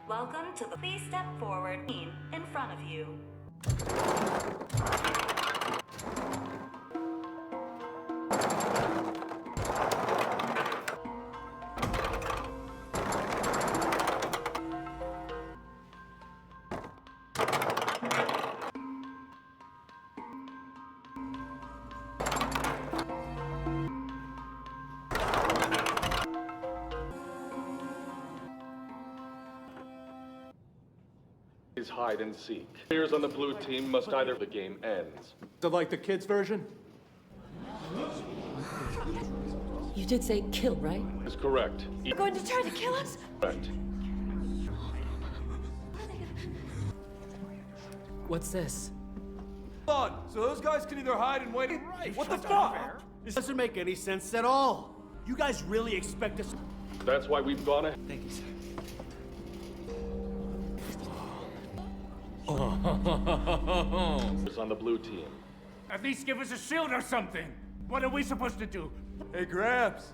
Welcome to the Please Step Forward scene in front of you. Is hide and seek. Players on the blue team must either the game ends. So like the kids version? You did say kill, right? Is correct. You're going to try to kill us? Correct. What's this? Hold on, so those guys can either hide and wait. Right. What the fuck? This doesn't make any sense at all. You guys really expect us? That's why we've gone ahead. Thank you, sir. Is on the blue team. At least give us a shield or something. What are we supposed to do? Hey, Gramps.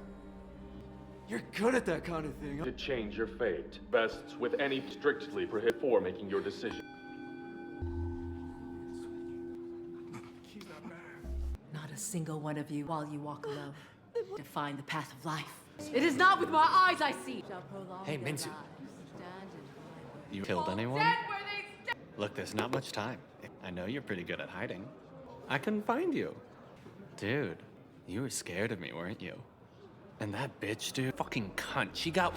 You're good at that kind of thing. To change your fate. Best with any strictly prohibit for making your decision. Not a single one of you while you walk alone. Define the path of life. It is not with my eyes I see. Hey, Minzu. You killed anyone? Look, there's not much time. I know you're pretty good at hiding. I couldn't find you. Dude, you were scared of me, weren't you? And that bitch, dude, fucking cunt, she got...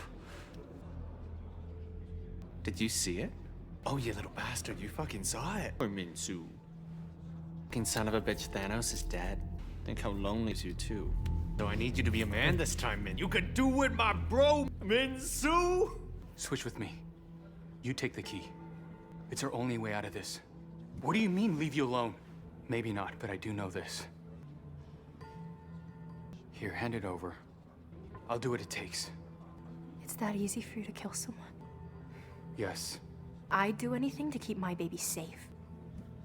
Did you see it? Oh, you little bastard, you fucking saw it. Or Minzu. Fucking son of a bitch, Thanos is dead. Think how lonely is you too. So I need you to be a man this time, Min. You can do it, my bro, Minzu! Switch with me. You take the key. It's our only way out of this. What do you mean, leave you alone? Maybe not, but I do know this. Here, hand it over. I'll do what it takes. It's that easy for you to kill someone? Yes. I'd do anything to keep my baby safe.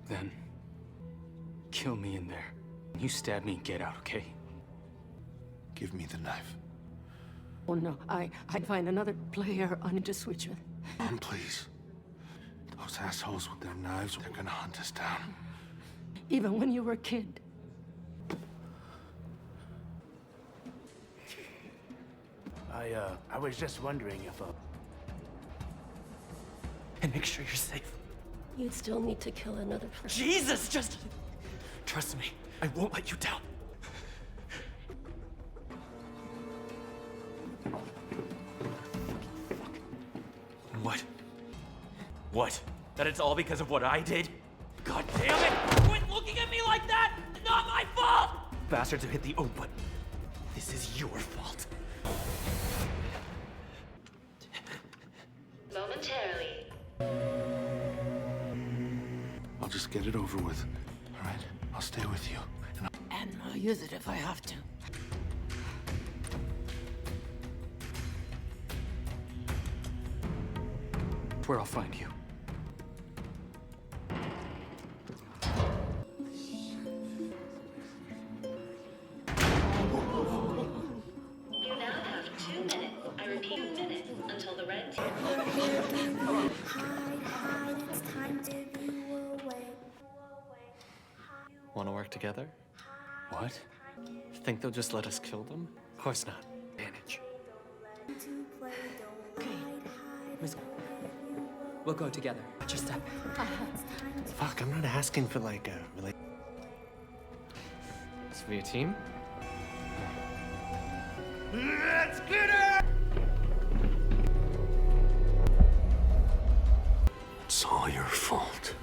Then, kill me in there. You stab me and get out, okay? Give me the knife. Oh no, I'd find another player on to switch with. Come on, please. Those assholes with their knives, they're gonna hunt us down. Even when you were a kid. I was just wondering if, And make sure you're safe. You'd still need to kill another person. Jesus, just... Trust me, I won't let you down. What? What? That it's all because of what I did? God damn it! Quit looking at me like that! It's not my fault! Bastards who hit the O button. This is your fault. Momentarily. I'll just get it over with, all right? I'll stay with you. And I'll use it if I have to. Where I'll find you. You now have 2 minutes. I repeat, 2 minutes until the red team. Wanna work together? What? Think they'll just let us kill them? Of course not. Advantage. Okay. We'll go together. Watch your step. Fuck, I'm not asking for like a really... This for your team? let's get it! It's all your fault.